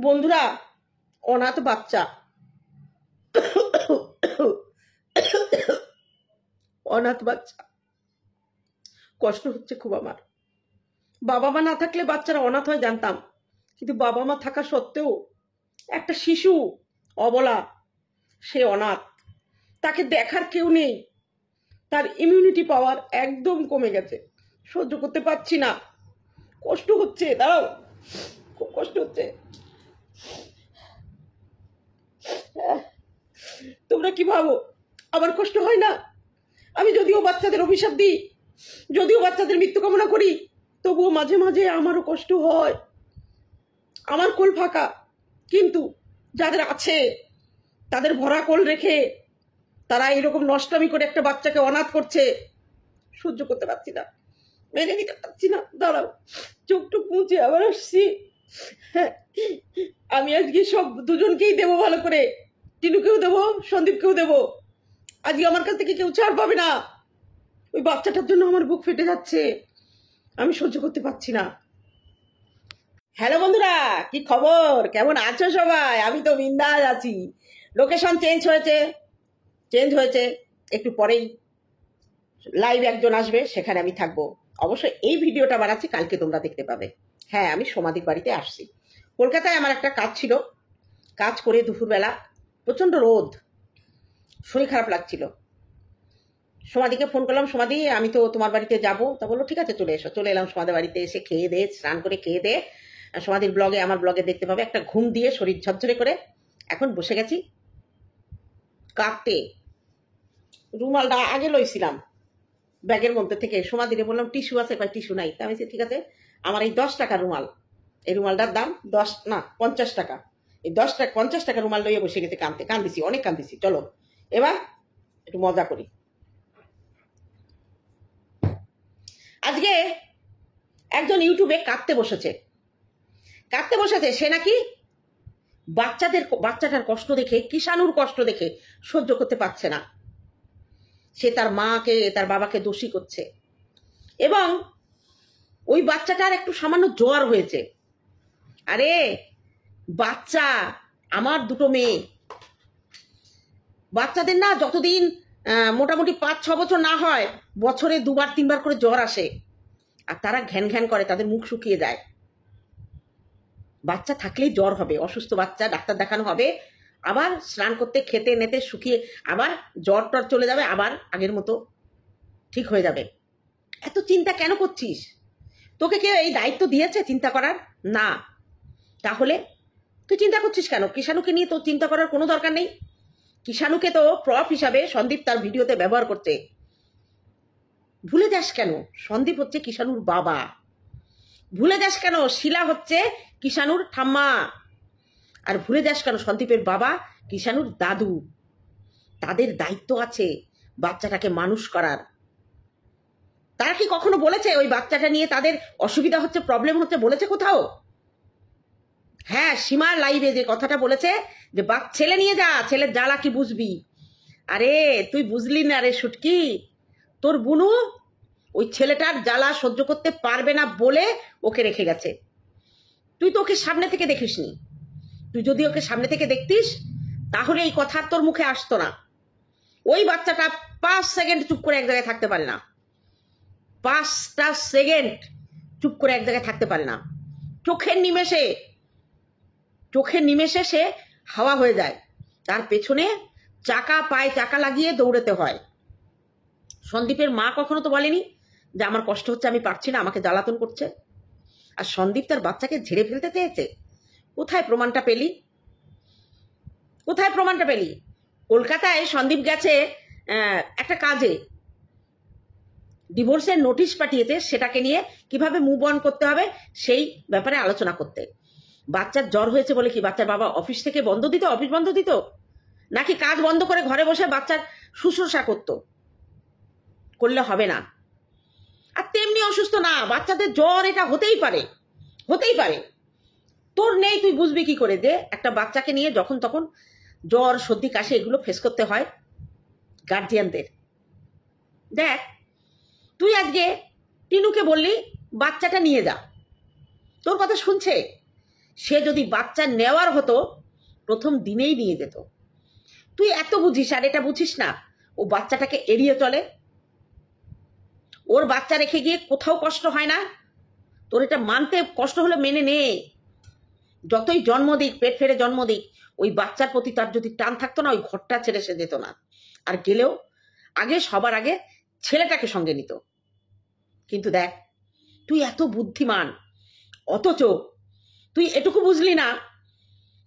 বন্ধুরা, অনাথ বাচ্চা অনাথ বাচ্চা কষ্ট হচ্ছে খুব। আমার বাবা মা না থাকলে বাচ্চারা অনাথ হয় জানতাম, কিন্তু বাবা মা থাকা সত্ত্বেও একটা শিশু অবলা, সে অনাথ, তাকে দেখার কেউ নেই, তার ইমিউনিটি পাওয়ার একদম কমে গেছে। সহ্য করতে পারছি না, কষ্ট হচ্ছে। দাঁড়াও, খুব কষ্ট হচ্ছে। তোমরা কি ভাবো আমার কষ্ট হয় না? আমি যদিও বাচ্চাদের অভিশাপ দিই, যদিও বাচ্চাদের মৃত্যু কামনা করি, তবুও মাঝে মাঝে আমারও কষ্ট হয়। আমার কোল ফাঁকা, কিন্তু যাদের আছে তাদের ভরা কোল রেখে তারা এরকম নষ্টামি করে একটা বাচ্চাকে অনাথ করছে। সহ্য করতে পারছি না, মেনে নিতে পারছি না। দাঁড়াও, চোখ টুক মুছে আবার আসছি। হ্যাঁ, আমি আজকে সব দুজনকেই দেবো, ভালো করে টিনুকেও দেবো, সন্দীপকেও দেবো। আজকে আমার কাছ থেকে কেউ ছাড় পাবে না। ওই বাচ্চাটার জন্য আমার বুক ফেটে যাচ্ছে, আমি সহ্য করতে পারছি না। হ্যালো বন্ধুরা, কি খবর? কেমন আছো সবাই? আমি তো বিন্দাস আছি। লোকেশন চেঞ্জ হয়েছে। একটু পরেই লাইভ একজন আসবে, সেখানে আমি থাকবো। অবশ্যই এই ভিডিওটা বানাচ্ছি, কালকে তোমরা দেখতে পাবে। হ্যাঁ, আমি সমাধির বাড়িতে আসছি। কলকাতায় আমার একটা কাজ ছিল, কাজ করে দুপুরবেলা প্রচন্ড রোদ, শরীর খারাপ লাগছিল। সমাধিকে ফোন করলাম, সমাধি আমি তো তোমার বাড়িতে যাব। তা বললো ঠিক আছে চলে এসো। চলে এলাম সমাধির বাড়িতে। এসে খেয়ে দিয়ে, স্নান করে খেয়ে দিয়ে, সমাধির ব্লগে, আমার ব্লগে দেখতে পাবে, একটা ঘুম দিয়ে শরীর ঝরঝরে করে এখন বসে গেছি কাঁদতে। রুমালটা আগে লইছিলাম ব্যাগের মধ্যে থেকে, সমাধিরে বললাম টিস্যু আছে, কয় টিস্যু নাই। তা আমি ঠিক আছে, আমার এই 10 টাকার রুমাল, এই রুমালটার দাম 50 টাকা। এই 50 টাকা রুমাল লইয়ে বসে গেছে কান্দিছি, অনেক কান্দিছি। চলো এবার একটু মজা করি। আজকে একজন ইউটিউবে কাঁদতে বসেছে। সে নাকি বাচ্চাটার কষ্ট দেখে, কিষাণুর কষ্ট দেখে সহ্য করতে পারছে না। সে তার মাকে, তার বাবাকে দোষী করছে, এবং ওই বাচ্চাটার একটু সামান্য জ্বর হয়েছে। আরে বাচ্চা, আমার দুটো মেয়ে, বাচ্চাদের না যতদিন মোটামুটি 5-6 বছর না হয়, বছরে 2-3 বার করে জ্বর আসে, আর তারা ঘ্যান ঘ্যান করে, তাদের মুখ শুকিয়ে যায়। বাচ্চা থাকলেই জ্বর হবে, অসুস্থ বাচ্চা, ডাক্তার দেখানো হবে, আবার স্নান করতে, খেতে নেতে শুকিয়ে আবার জ্বর টর চলে যাবে, আবার আগের মতো ঠিক হয়ে যাবে। এত চিন্তা কেন করছিস? তোকে কেউ এই দায়িত্ব দিয়েছে চিন্তা করার? না। তাহলে তুই চিন্তা করছিস কেন? কিষাণুকে নিয়ে তোর চিন্তা করার কোনো দরকার নেই। কিষাণুকে তো প্রপ হিসাবে সন্দীপ তার ভিডিওতে ব্যবহার করছে। ভুলে যাস কেন সন্দীপ হচ্ছে কিষাণুর বাবা? ভুলে যাস কেন শিলা হচ্ছে কিষাণুর ঠাম্মা? আর ভুলে যাস কেন সন্দীপের বাবা কিষাণুর দাদু? তাদের দায়িত্ব আছে বাচ্চাটাকে মানুষ করার। তারা কি কখনো বলেছে ওই বাচ্চাটা নিয়ে তাদের অসুবিধা হচ্ছে, প্রবলেম হচ্ছে, বলেছে কোথাও? হ্যাঁ, সীমার লাইভে যে কথাটা বলেছে যে ছেলে নিয়ে যা, ছেলের জ্বালা কি বুঝবি? আরে তুই বুঝলি না রে শুটকি, তোর বুনু ওই ছেলেটার জ্বালা সহ্য করতে পারবে না বলে ওকে রেখে গেছে। তুই তো ওকে সামনে থেকে দেখিসনি। তুই যদি ওকে সামনে থেকে দেখতিস তাহলে এই কথা তোর মুখে আসতো না। ওই বাচ্চাটা 5 সেকেন্ড চুপ করে এক জায়গায় থাকতে পারে না। 5টা সেকেন্ড চুপ করে এক জায়গায় থাকতে পারে না। চোখের নিমেষে সে হাওয়া হয়ে যায়। তার পেছনে পায়ে চাকা লাগিয়ে দৌড়াতে হয়। সন্দীপের মা কখনো তো বলেনি যে আমার কষ্ট হচ্ছে, আমি পারছি না, আমাকে জ্বালাতন করছে। আর সন্দীপ তার বাচ্চাকে ঝেড়ে ফেলতে চেয়েছে। কোথায় প্রমাণটা পেলি? কলকাতায় সন্দীপ গেছে একটা কাজে, ডিভোর্সের নোটিশ পাঠিয়েছে, সেটাকে নিয়ে কিভাবে মুভ অন করতে হবে সেই ব্যাপারে আলোচনা করতে। বাচ্চার জ্বর হয়েছে বলে কি বাচ্চার বাবা অফিস বন্ধ দিত? নাকি কাজ বন্ধ করে ঘরে বসে বাচ্চার শুশ্রূষা করলে হবে না? আর তেমনি অসুস্থ না, বাচ্চাদের জ্বর এটা হতেই পারে। তোর নেই, তুই বুঝবি কি করে যে একটা বাচ্চাকে নিয়ে যখন তখন জ্বর, সর্দি, কাশি এগুলো ফেস করতে হয় গার্জিয়ানদের? দেখ, তুই আজকে টিনুকে বললি বাচ্চাটা নিয়ে যা, তোর কথা শুনছে, সে যদি বাচ্চা নেওয়ার হতো প্রথম দিনেই নিয়ে যেত। তুই এত বুঝিস আর এটা বুঝিস না ও বাচ্চাটাকে এড়িয়ে চলে। ওর বাচ্চা রেখে গিয়ে কোথাও কষ্ট হয় না? তোর এটা মানতে কষ্ট হলে মেনে নে। যতই জন্ম দিক, পেট ফেড়ে জন্ম দিক, ওই বাচ্চার প্রতি তার যদি টান থাকতো না, ওই ঘরটা ছেড়ে সে যেত না। আর গেলেও সবার আগে ছেলেটাকে সঙ্গে নিত। কিন্তু দেখ, তুই এত বুদ্ধিমান, অথচ তুই এটুকু বুঝলি না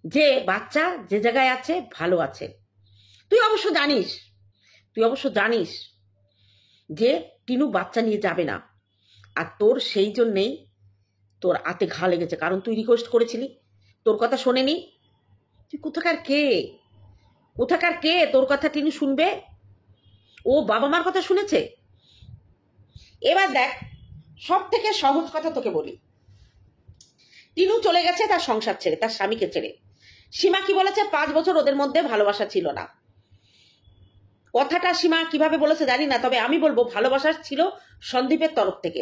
যে বাচ্চা যে জায়গায় আছে ভালো আছে। তুই অবশ্য জানিস যে টিনু বাচ্চা নিয়ে যাবে না। আর তোর সেই জন্যেই তোর হাতে ঘা লেগেছে, কারণ তুই রিকোয়েস্ট করেছিলি, তোর কথা শোনেনি। তুই কোথাকার কে তোর কথা টিনু শুনবে? ও বাবা মার কথা শুনেছে। এবার দেখ, সব থেকে সহজ কথা তোকে বলি, টিনু চলে গেছে তার সংসার ছেড়ে, তার স্বামীকে ছেড়ে। সীমা কি বলেছে? 5 বছর ওদের মধ্যে ভালোবাসা ছিল না। কথাটা সীমা কিভাবে বলেছে জানি না, তবে আমি বলবো ভালোবাসা ছিল সন্দীপের তরফ থেকে,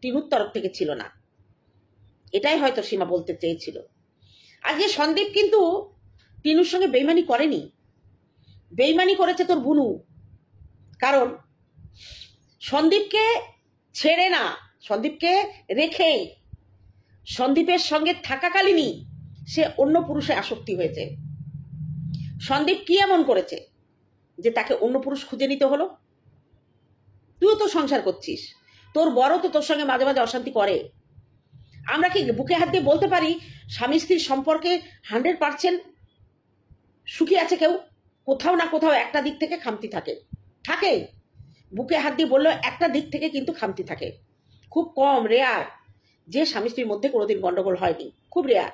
টিনুর তরফ থেকে ছিল না। এটাই হয়তো সীমা বলতে চেয়েছিল। আজকে সন্দীপ কিন্তু টিনুর সঙ্গে বেইমানি করেনি, বেইমানি করেছে তোর বুনু। কারণ সন্দীপকে ছেড়ে না, সন্দীপকে রেখেই সন্দীপের সঙ্গে থাকাকালীনই সে অন্য পুরুষে আসক্তি হয়েছে। সন্দীপ কি এমন করেছে যে তাকে অন্য পুরুষ খুঁজে নিতে হলো? তুইও তো সংসার করছিস, তোর বড় তো তোর সঙ্গে মাঝে মাঝে অশান্তি করে। আমরা কি বুকে হাত দিয়ে বলতে পারি স্বামী স্ত্রীর সম্পর্কে 100% সুখী আছে কেউ? কোথাও না কোথাও একটা দিক থেকে খামতি থাকে। বুকে হাত দিয়ে বললেও একটা দিক থেকে কিন্তু খামতি থাকে। খুব কম, রেয়ার যে স্বামী স্ত্রীর মধ্যে কোনোদিন গন্ডগোল হয়নি, খুব রেয়ার।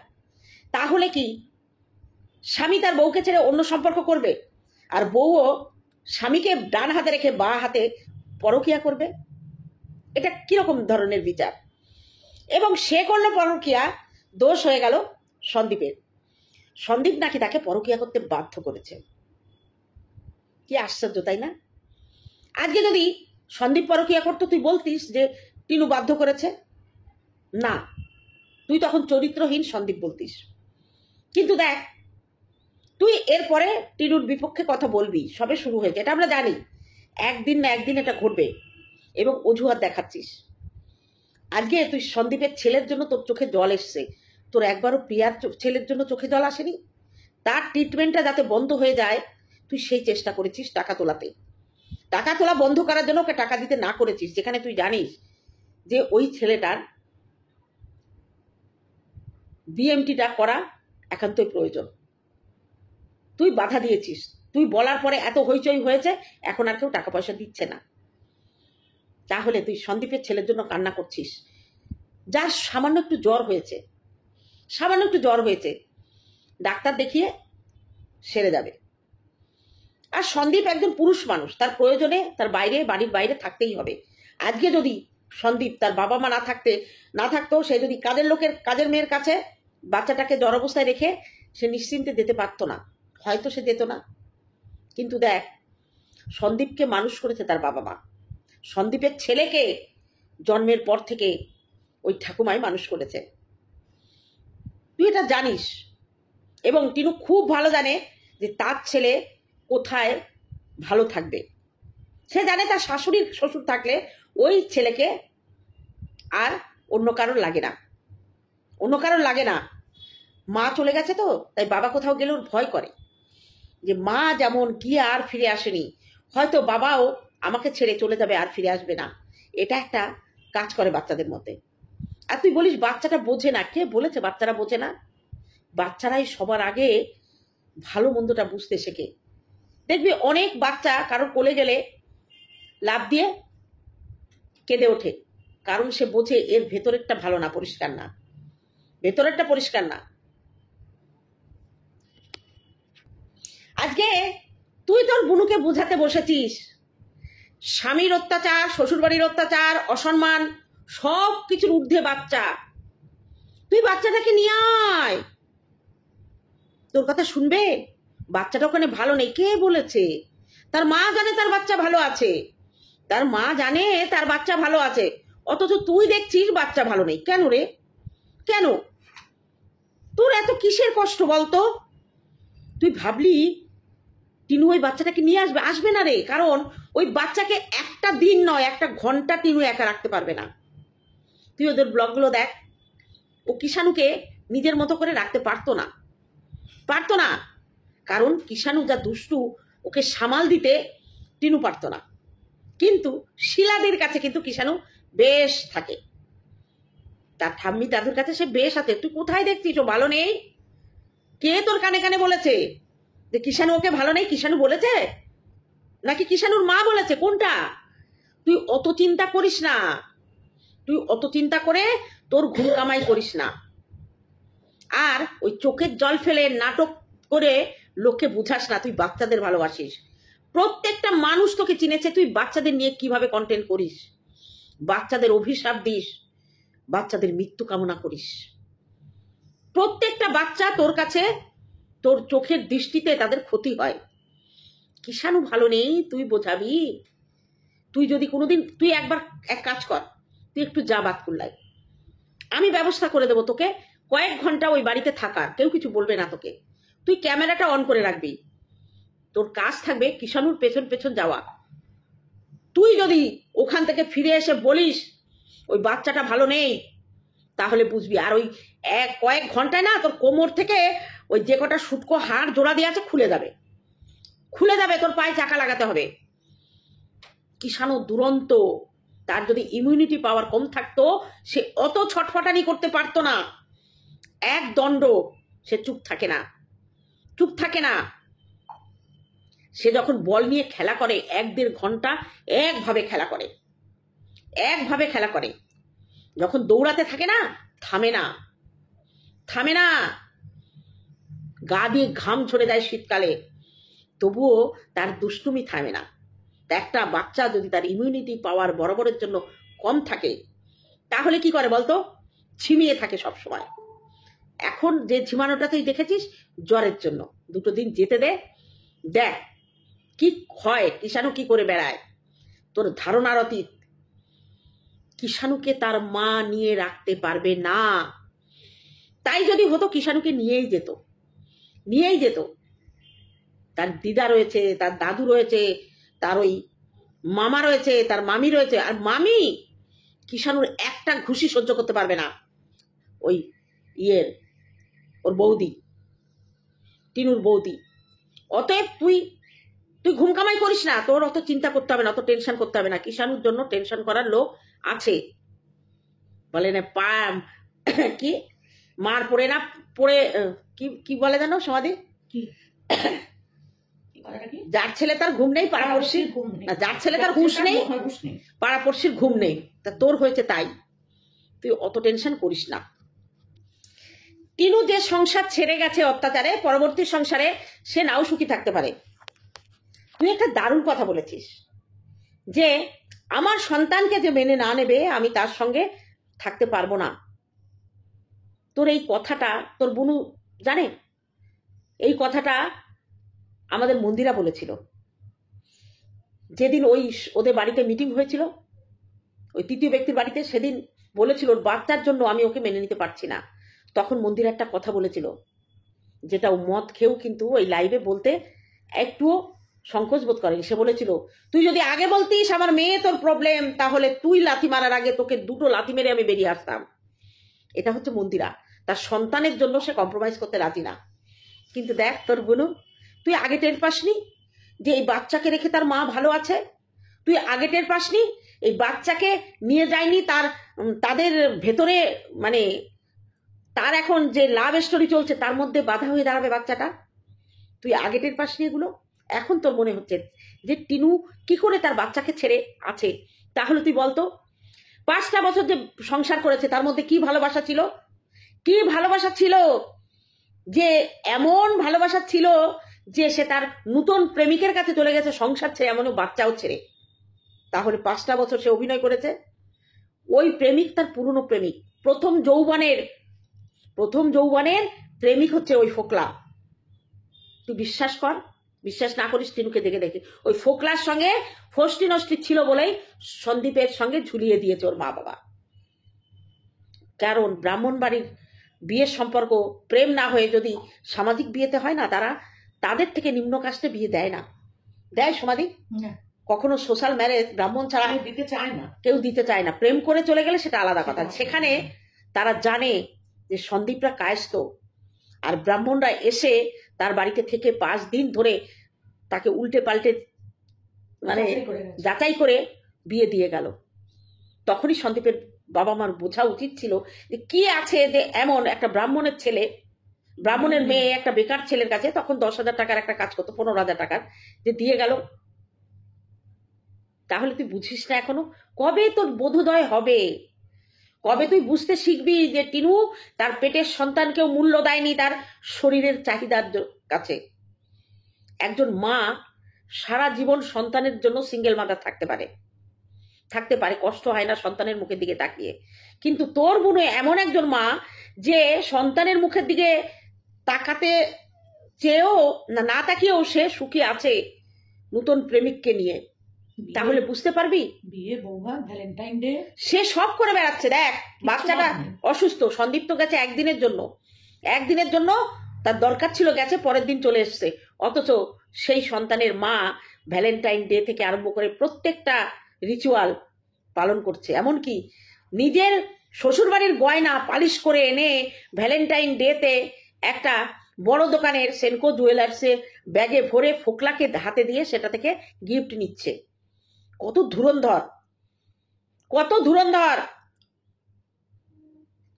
তাহলে কি স্বামী তার বউকে ছেড়ে অন্য সম্পর্ক করবে, আর বউও স্বামীকে ডান হাতে রেখে বাঁ হাতে পরকিয়া করবে? এটা কিরকম ধরনের বিচার? এবং সে করলো পরকিয়া, দোষ হয়ে গেল সন্দীপের। সন্দীপ নাকি তাকে পরকিয়া করতে বাধ্য করেছে। কি আশ্চর্য, তাই না? আজকে যদি সন্দীপ পরকিয়া করতো, তুই বলতিস যে টিনু বাধ্য করেছে? না, তুই তখন চরিত্রহীন সন্দীপ বলতিস। কিন্তু দেখ, তুই এরপরে টিনুর বিপক্ষে কথা বলবি, সবে শুরু হয়েছে, এটা আমরা জানি। একদিন না একদিন এটা ঘটবে এবং অজুহাত দেখাচ্ছিস। আজকে তুই সন্দীপের ছেলের জন্য তোর চোখে জল এসছে, তোর একবারও প্রিয়ার ছেলের জন্য চোখে জল আসেনি? তার ট্রিটমেন্টটা যাতে বন্ধ হয়ে যায়, তুই সেই চেষ্টা করেছিস টাকা তোলা বন্ধ করার জন্য ওকে টাকা দিতে না করেছিস, যেখানে তুই জানিস যে ওই ছেলেটার বিএমটিটা করা একান্তই প্রয়োজন। তুই বাধা দিয়েছিস, তুই বলার পরে এত হইচই হয়েছে, এখন আর কেউ টাকা পয়সা দিচ্ছে না। তাহলে তুই সন্দীপের ছেলের জন্য কান্না করছিস, যার সামান্য একটু জ্বর হয়েছে, ডাক্তার দেখিয়ে সেরে যাবে। আর সন্দীপ একজন পুরুষ মানুষ, তার প্রয়োজনে তার বাড়ির বাইরে থাকতেই হবে। আজকে যদি সন্দীপ তার বাবা মা না থাকতো, সে যদি কাজের মেয়ের কাছে বাচ্চাটাকে জ্বর অবস্থায় রেখে সে নিশ্চিন্তে যেতে পারতো না, হয়তো সে যেত না। কিন্তু দেখ, সন্দীপকে মানুষ করেছে তার বাবা মা। সন্দীপের ছেলেকে জন্মের পর থেকে ওই ঠাকুমাই মানুষ করেছে। তুই এটা জানিস, এবং টিনু খুব ভালো জানে যে তার ছেলে কোথায় ভালো থাকবে। সে জানে তার শ্বশুর থাকলে ওই ছেলেকে আর অন্য কারোর লাগে না। মা চলে গেছে তো, তাই বাবা কোথাও গেলে ওর ভয় করে যে মা যেমন গিয়ে আর ফিরে আসেনি, হয়তো বাবাও আমাকে ছেড়ে চলে যাবে, আর ফিরে আসবে না। এটা একটা কাজ করে বাচ্চাদের মধ্যে। আর তুই বলিস বাচ্চাটা বোঝে না। কে বলেছে বাচ্চারা বোঝে না? বাচ্চারাই সবার আগে ভালো মন্দটা বুঝতে শেখে। দেখবি অনেক বাচ্চা কারোর কোলে গেলে লাফ দিয়ে কেঁদে ওঠে, কারণ সে বোঝে এর ভেতরেরটা ভালো না, পরিষ্কার না। আজকে তুই তোর বুনুকে বোঝাতে বসেছিস স্বামীর অত্যাচার, শ্বশুরবাড়ির অত্যাচার, অসম্মান, সব কিছুর ঊর্ধ্বে বাচ্চা। তুই বাচ্চাটাকে নিয়ে আয়, তোর কথা শুনবে। বাচ্চাটা ওখানে ভালো নেই, কে বলেছে? তার মা জানে তার বাচ্চা ভালো আছে, অথচ তুই দেখছিস বাচ্চা ভালো নেই। কেন রে? কেন? তোর এত কিসের কষ্ট বলতো? তুই ভাবলি টিনু ওই বাচ্চাটাকে নিয়ে আসবে? আসবে না রে, কারণ ওই বাচ্চাকে একটা দিন নয়, একটা ঘন্টা টিনু একা রাখতে পারবে না। তুই ওদের ব্লগগুলো দেখ, ও কিষাণুকে নিজের মতো করে রাখতে পারতো না, কারণ কিষাণু যা দুষ্টু, ওকে সামাল দিতে টিনু পারতো না। কিন্তু শিলাদের কাছে কিন্তু কিষাণু বেশ থাকে, তার ঠাম্মি দাদুর কাছে সে বেশ আছে। তুই কোথায় দেখছিস ও ভালো নেই? কে তোর কানে কানে বলেছে যে কিষাণু ওকে ভালো নেই? কিষাণু বলেছে নাকি কিষাণুর মা বলেছে? কোনটা? তুই অত চিন্তা করিস না, তুই অত চিন্তা করে তোর ঘুম কামাই করিস না, আর ওই চোখের জল ফেলে নাটক করে লোককে বুঝাস না তুই বাচ্চাদের ভালোবাসিস। প্রত্যেকটা মানুষ তোকে চিনেছে তুই বাচ্চাদের নিয়ে কিভাবে কন্টেন্ট করিস, বাচ্চাদের অভিশাপ দিস, বাচ্চাদের মৃত্যু কামনা করিস। প্রত্যেকটা বাচ্চা তোর কাছে, তোর চোখের দৃষ্টিতে তাদের ক্ষতি হয়। কিষাণু ভালো নেই তুই বোঝাবি? তুই যদি কোনোদিন, তুই একবার এক কাজ কর, তুই একটু যা বাতকুল্লায়, আমি ব্যবস্থা করে দেবো তোকে কয়েক ঘন্টা ওই বাড়িতে থাকার, কেউ কিছু বলবে না তোকে। তুই ক্যামেরাটা অন করে রাখবি, তোর কাজ থাকবে কিষাণুর পেছন পেছন যাওয়া। তুই যদি ওখান থেকে ফিরে এসে বলিস ওই বাচ্চাটা ভালো নেই, তাহলে বুঝবি। আর ওই কয়েক ঘন্টায় না তোর কোমর থেকে ওই যে কটা শুটকো হাড় জোড়া দিয়ে আছে খুলে যাবে, তোর পায়ে চাকা লাগাতে হবে। কিষাণু দুরন্ত, তার যদি ইমিউনিটি পাওয়ার কম থাকতো সে অত ছটফটানি করতে পারতো না। এক দণ্ড সে চুপ থাকে না। সে যখন বল নিয়ে খেলা করে 1-1.5 ঘন্টা একভাবে খেলা করে। যখন দৌড়াতে থাকে না, থামে না, গা দিয়ে ঘাম ঝরে যায় শীতকালে, তবুও তার দুষ্টুমি থামে না। একটা বাচ্চা যদি তার ইমিউনিটি পাওয়ার বরাবরের জন্য কম থাকে তাহলে কি করে বলতো? ঝিমিয়ে থাকে সব সময়। এখন যে ঝিমানোটা তুই দেখেছিস জ্বরের জন্য, 2 দিন যেতে দেখ কি হয়, কিষাণু কি করে বেড়ায়, তোর ধারণার অতীত। কিষাণুকে তার মা নিয়ে রাখতে পারবে না, তাই যদি হতো কিষাণুকে নিয়েই যেত। তার দিদা রয়েছে, তার দাদু রয়েছে, তার ওই মামা রয়েছে, তার মামি রয়েছে। আর মামি কিষাণুর একটা ঘুষি সহ্য করতে পারবে না, ওই ওর বৌদি, টিনুর বৌদি। অতএব তুই ঘুম কামাই করিস না, তোর অত চিন্তা করতে হবে না, অত টেনশন করতে হবে না। কিষাণুর জন্য টেনশন করার লোক আছে। বলে না কি মার পড়ে না পড়ে, কি বলে জানো সমাধি, যার ছেলে তার ঘুম নেই পাড়াপড়শির ঘুম নেই, যার ছেলে তার হুঁশ নেই পাড়াপড়শির ঘুম নেই। তা তোর হয়েছে তাই, তুই অত টেনশন করিস না। টিনু যে সংসার ছেড়ে গেছে অত্যাচারে, পরবর্তী সংসারে সে নাও সুখী থাকতে পারে। তুই একটা দারুণ কথা বলেছিস যে আমার সন্তানকে যে মেনে না নেবে আমি তার সঙ্গে থাকতে পারবো না। তোর এই কথাটা তোর বুনু জানে? এই কথাটা আমাদের মন্দিরা বলেছিল যেদিন ওদের বাড়িতে মিটিং হয়েছিল, ওই তৃতীয় ব্যক্তির বাড়িতে, সেদিন বলেছিল ওর বাচ্চার জন্য আমি ওকে মেনে নিতে পারছি না। তখন মন্দিরা একটা কথা বলেছিল যেটা ও মদ খেয়েও কিন্তু ওই লাইভে বলতে একটুও সংকোচ বোধ করেনি। সে বলেছিল তুই যদি আগে বলতিস আমার মেয়ে তোর প্রবলেম, তাহলে তুই লাথি মারার আগে তোকে 2টো লাথি মেরে আমি বেরিয়ে আসতাম। এটা হচ্ছে মন্দিরা, তার সন্তানের জন্য সে কম্প্রোমাইজ করতে রাজি না। কিন্তু দেখ তোর বোনু, তুই আগে টের পাসনি যে এই বাচ্চাকে রেখে তার মা ভালো আছে? তুই আগে টের পাসনি এই বাচ্চাকে নিয়ে যায়নি তাদের ভেতরে, মানে তার এখন যে লাভ স্টোরি চলছে তার মধ্যে বাধা হয়ে দাঁড়াবে বাচ্চাটা? তুই আগে টের পাসনি এগুলো? এখন তোর মনে হচ্ছে যে টিনু কি করে তার বাচ্চাকে ছেড়ে আছে। তাহলে তুই বলতো 5টা বছর যে সংসার করেছে তার মধ্যে কি ভালোবাসা ছিল, যে এমন ভালোবাসা ছিল যে সে তার নতুন প্রেমিকের কাছে চলে গেছে সংসার ছেড়ে, এমনও বাচ্চাও ছেড়ে। তাহলে 5টা বছর সে অভিনয় করেছে। ওই প্রেমিক তার পুরনো প্রেমিক, প্রথম যৌবনের প্রেমিক হচ্ছে ওই ফোকলা। তুই বিশ্বাস কর, বিশ্বাস না করিস টিনুকে দেখে ওই ফোকলার সঙ্গে ফষ্টি নষ্টি ছিল বলেই সন্দীপের সঙ্গে ঝুলিয়ে দিয়েছে ওর মা বাবা। কারণ ব্রাহ্মণ বাড়ির বিয়ের সম্পর্ক প্রেম না হয়ে যদি সামাজিক বিয়েতে হয় না, তাদের থেকে নিম্ন কাস্টে বিয়ে দেয় না। দেয় সমাধি? কখনো সোশ্যাল ম্যারেজ ব্রাহ্মণ ছাড়া দিতে চায় না, কেউ দিতে চায় না। প্রেম করে চলে গেলে সেটা আলাদা কথা। সেখানে তারা জানে যে সন্দীপরা কায়স্থ, আর ব্রাহ্মণরা এসে তার বাড়িতে থেকে 5 দিন ধরে তাকে উল্টে পাল্টে মানে যাচাই করে বিয়ে দিয়ে গেল। তখনই সন্দীপের বাবা মার বোঝা উচিত ছিল যে কি আছে যে এমন একটা ব্রাহ্মণের ছেলে, ব্রাহ্মণের মেয়ে একটা বেকার ছেলের কাছে, তখন 10,000 টাকার একটা কাজ করতো, 15,000 টাকার, যে দিয়ে গেল। তাহলে তুই বুঝিস না এখনো? কবে তোর বোধোদয় হবে? কবে তুই বুঝতে শিখবি যে টিনু তার পেটের সন্তানকেও মূল্য দেয়নি তার শরীরের চাহিদার কাছে? একজন মা সারা জীবন সন্তানের জন্য সিঙ্গেল মাদার থাকতে পারে, কষ্ট হয় না সন্তানের মুখের দিকে তাকিয়ে। কিন্তু তোর বোন এমন একজন মা যে সন্তানের মুখের দিকে তাকাতে চেয়েও না তাকিয়েও সে সুখী আছে নতুন প্রেমিককে নিয়ে। তাহলে বুঝতে পারবি বিয়ে, বৌভাত, ভ্যালেন্টাইন ডে সে সব করে বেড়াচ্ছে। দেখ, বাচ্চাটা অসুস্থ, সন্দীপ তো গেছে একদিনের জন্য, তার দরকার ছিল, গেছে, পরের দিন চলে এসছে। অথচ সেই সন্তানের মা ভ্যালেন্টাইন ডে থেকে আরম্ভ করে প্রত্যেকটা রিচুয়াল পালন করছে। এমনকি নিজের শ্বশুরবাড়ির গয়না পালিশ করে এনে ভ্যালেন্টাইন ডেতে একটা বড় দোকানের সেনকো জুয়েলার্সে ব্যাগে ভরে ফোকলাকে হাতে দিয়ে সেটা থেকে গিফট নিচ্ছে। কত ধুরন্ধর!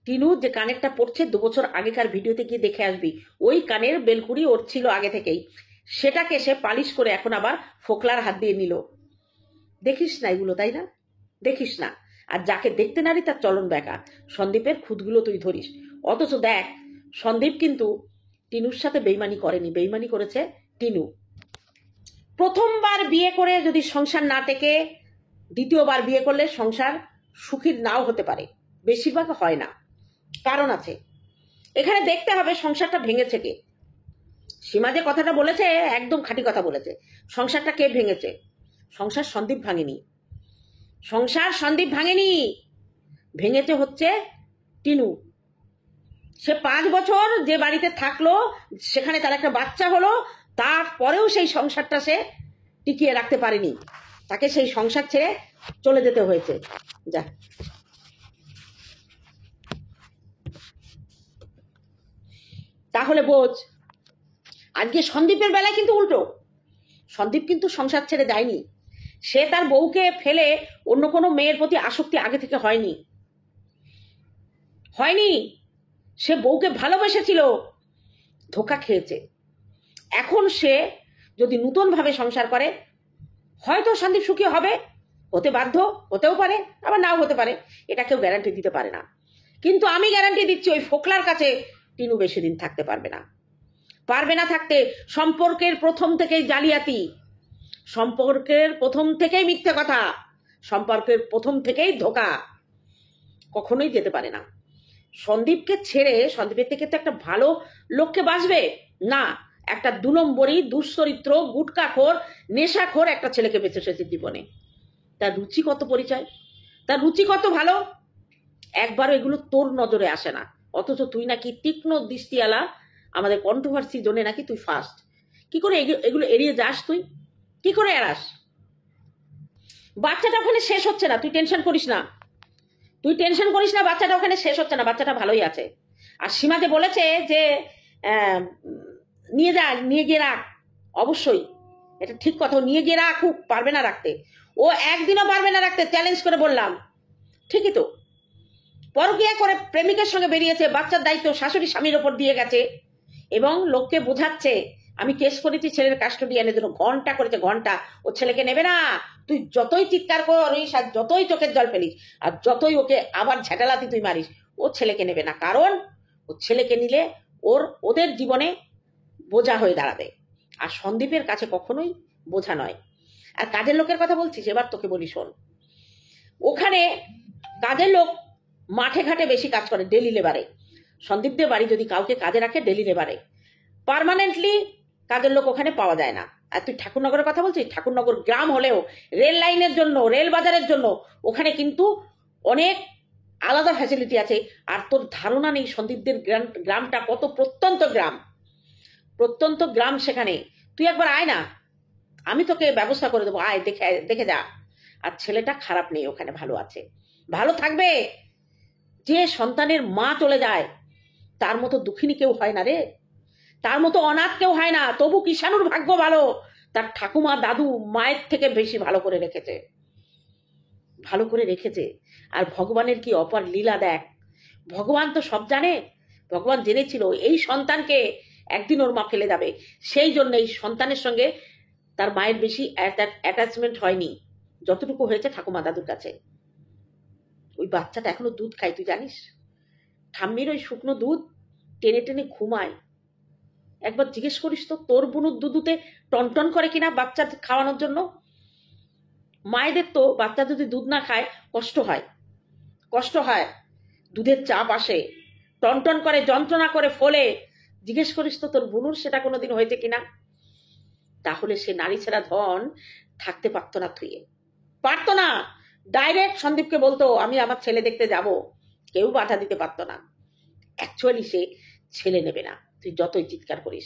টিনু যে কানেরটা পড়ছে 2 বছর আগেকার ভিডিওতে গিয়ে দেখে আসবি, ওই কানের বেলকুড়ি ওর ছিল আগে থেকেই, সেটাকে সে পালিশ করে এখন আবার ফোকলার হাত দিয়ে নিল। দেখিস না এগুলো, তাই না? দেখিস না। আর যাকে দেখতে নারী তার চলন বেকা। সন্দীপের খুদগুলো তুই ধরিস। অথচ দেখ, সন্দীপ কিন্তু টিনুর সাথে বেইমানি করেনি, বেইমানি করেছে টিনু। প্রথমবার বিয়ে করে যদি সংসার না টেকে, দ্বিতীয়বার বিয়ে করলে সংসার সুখীর নাও হতে পারে, বেশিরভাগ হয় না। কারণ আছে, এখানে দেখতে হবে সংসারটা ভেঙেছে কে। সীমা যে কথাটা বলেছে একদম খাঁটি কথা বলেছে। সংসারটা কে ভেঙেছে? সংসার সন্দীপ ভাঙেনি, ভেঙেছে হচ্ছে টিনু। সে 5 বছর যে বাড়িতে থাকলো, সেখানে তার একটা বাচ্চা হলো, তারপরেও সেই সংসারটা সে টিকিয়ে রাখতে পারেনি, তাকে সেই সংসার ছেড়ে চলে যেতে হয়েছে। যা, তাহলে বোঝ। আজকে সন্দীপের বেলায় কিন্তু উল্টো। সন্দীপ কিন্তু সংসার ছেড়ে যায়নি, সে তার বউকে ফেলে অন্য কোনো মেয়ের প্রতি আসক্তি আগে থেকে হয়নি। সে বউকে ভালোবেসেছিল, ধোঁকা খেয়েছে। এখন সে যদি নতুন ভাবে সংসার করে, হয়তো সন্দীপ সুখী হবে, হতে বাধ্য, হতেও পারে, আবার নাও হতে পারে, এটা কেউ গ্যারান্টি দিতে পারে না। কিন্তু আমি গ্যারান্টি দিচ্ছি, ওই ফোকলার কাছে টিনু বেশি দিন থাকতে পারবে না থাকতে। সম্পর্কের প্রথম থেকেই জালিয়াতি, সম্পর্কের প্রথম থেকেই মিথ্যে কথা, সম্পর্কের প্রথম থেকেই ধোঁকা, কখনোই যেতে পারে না। সন্দীপকে ছেড়ে, সন্দীপের থেকে তো একটা ভালো লোককে বাঁচবে না, একটা 2 নম্বরই দুশ্চরিত্র গুটকাখোর নেশাখোর একটা ছেলেকে বেঁচে এসেছে জীবনে। তার রুচি কত পরিচয়, তার রুচি কত ভালো, একবারও এগুলো তোর নজরে আসে না। অথচ তুই নাকি তীক্ষ্ণ দৃষ্টিওয়ালা, আমাদের কন্ট্রোভার্সি জোনে নাকি তুই ফার্স্ট। কি করে এগুলো এড়িয়ে যাস? তুই কি করে এড়াস? বাচ্চাটা ওখানে শেষ হচ্ছে না, তুই টেনশন করিস না, বাচ্চাটা ওখানে শেষ হচ্ছে না, বাচ্চাটা ভালোই আছে। আর সীমা যে বলেছে যে নিয়ে গিয়ে রাখ, অবশ্যই এটা ঠিক কথা, নিয়ে গিয়ে রাখুক, পারবে না রাখতে, ও একদিনও পারবে না রাখতে, চ্যালেঞ্জ করে বললাম। ঠিকই তো, পরকীয়া করে প্রেমিকের সঙ্গে বেরিয়েছে, বাচ্চার দায়িত্ব শাশুড়ি স্বামীর ওপর দিয়ে গেছে, এবং লোককে বোঝাচ্ছে আমি কেস করেছি ছেলের কাস্টডি এনে জন্য, ঘন্টা করেছে, ঘন্টা। ও ছেলেকে নেবে না, তুই যতই চিৎকার করিস আর যতই চোখের জল ফেলিস আর যতই ওকে আবার ঝাঁটালাতি তুই মারিস, ও ছেলেকে নেবে না। কারণ ও ছেলেকে নিলে ওদের জীবনে বোঝা হয়ে দাঁড়াবে। আর সন্দীপের কাছে কখনোই বোঝা নয়। আর কাজের লোকের কথা বলছিস, এবার তোকে বলি শোন, ওখানে কাজের লোক মাঠে ঘাটে বেশি কাজ করে, ডেলি লেবারে। সন্দীপদের বাড়ি যদি কাউকে কাজে রাখে, ডেলি লেবারে, পার্মানেন্টলি কাজের লোক ওখানে পাওয়া যায় না। আর তুই ঠাকুরনগরের কথা বলছিস, ঠাকুরনগর গ্রাম হলেও রেল লাইনের জন্য, রেল বাজারের জন্য ওখানে কিন্তু অনেক আলাদা ফ্যাসিলিটি আছে। আর তোর ধারণা নেই সন্দীপদের গ্রামটা কত প্রত্যন্ত গ্রাম সেখানে। তুই একবার আয় না, আমি তোকে ব্যবস্থা করে দেবো, আয় দেখে যা। আর ছেলেটা খারাপ নেই, ওখানে ভালো আছে, ভালো থাকবে। যে সন্তানের মা চলে যায় তার মতো দুঃখিনী কেউ হয় না রে, তার মতো অনাথ কেউ হয় না। তবু কিষাণুর ভাগ্য ভালো, তার ঠাকুমা দাদু মায়ের থেকে বেশি ভালো করে রেখেছে। আর ভগবানের কি অপার লীলা দেখ, ভগবান তো সব জানে। ভগবান জেনেছিল এই সন্তানকে একদিন ওর মা ফেলে যাবে, সেই জন্য এই সন্তানের সঙ্গে তার মায়ের বেশি অ্যাটাচমেন্ট হয়নি যতটুকু হয়েছে ঠাকুমা দাদুর কাছে। ওই বাচ্চাটা এখনো দুধ খায়, তুই জানিস? ঠাম্মির ওই শুকনো দুধ টেনে টেনে ঘুমায়। একবার জিজ্ঞেস করিস তো তোর বুনুর দুধুতে টনটন করে কিনা বাচ্চা খাওয়ানোর জন্য। মায়েদের তো বাচ্চা যদি দুধ না খায় কষ্ট হয়, দুধের চাপ আসে, টনটন করে, যন্ত্রণা করে, ফলে। জিজ্ঞেস করিস তো তোর বুনুর সেটা কোনোদিন হয়েছে কিনা। তাহলে সে নারী ছেড়া ধন থাকতে পারতো না, পারতো না। ডাইরেক্ট সন্দীপকে বলতো আমি আমার ছেলে দেখতে যাব, কেউ বাধা দিতে পারতো না। অ্যাকচুয়ালি সে ছেলে নেবে না, তুই যতই চিৎকার করিস।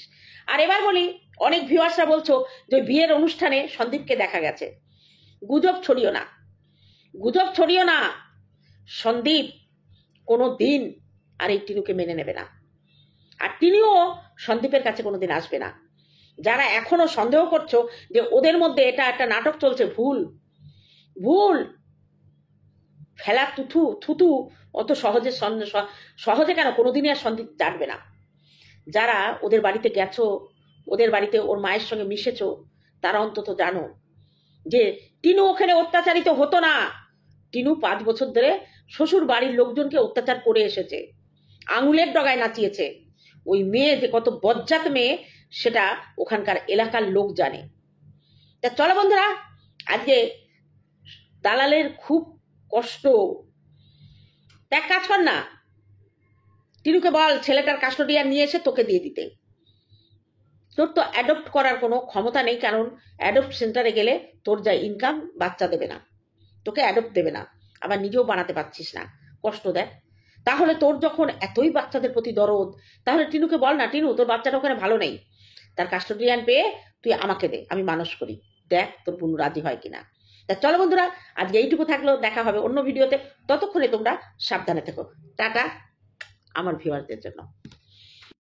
আর এবার বলি, অনেক ভিউয়ার্সরা বলছো যে বিয়ের অনুষ্ঠানে সন্দীপকে দেখা গেছে। গুজব ছড়িও না। সন্দীপ কোনো দিন আর এই টিনুকে মেনে নেবে না, আর টিনুও সন্দীপের কাছে কোনোদিন আসবে না। যারা এখনো সন্দেহ করছো যে ওদের মধ্যে এটা একটা নাটক চলছে, ভুল। ফেলা থুতু অত সহজে কেন কোনোদিনই আর সন্দীপ জানবে না। যারা ওদের বাড়িতে গেছো, ওদের বাড়িতে ওর মায়ের সঙ্গে মিশেছো, তারা অন্তত জানো যে টিনু ওখানে অত্যাচারিত হতো না। টিনু 5 বছর ধরে শ্বশুর বাড়ির লোকজনকে অত্যাচার করে এসেছে, আঙুলের ডগায় নাচিয়েছে। ওই মেয়ে যে কত বজ্জাত মেয়ে সেটা ওখানকার এলাকার লোক জানে। তা চলো বন্ধুরা, আজকে দালালের খুব কষ্ট। এক কাজ কর না, টিনুকে বল ছেলেটার কাস্টোডিয়ান নিয়ে এসে তোকে দিয়ে দিতে। তোর তো অ্যাডপ্ট করার কোনো ক্ষমতা নেই, কারণ অ্যাডপ্ট সেন্টারে গেলে তোর যা ইনকাম, বাচ্চা দেবে না, তোকে অ্যাডপ্ট দেবে না, আবার নিজেও বানাতে পারছিস না, কষ্ট দেয়। তাহলে তোর যখন এতই বাচ্চাদের প্রতি দরদ, তাহলে টিনুকে বল না, টিনু তোর বাচ্চাটা ওখানে ভালো নেই, তার কাস্টোডিয়ান পেয়ে তুই আমাকে দে, আমি মানুষ করি, দেখ তোর বুনু রাজি হয় কিনা। তা চলো বন্ধুরা, আজকে এইটুকু থাকলো, দেখা হবে অন্য ভিডিওতে। ততক্ষণে তোমরা সাবধানে থেকো। টাটা আমার ভিউয়ারদের জন্য।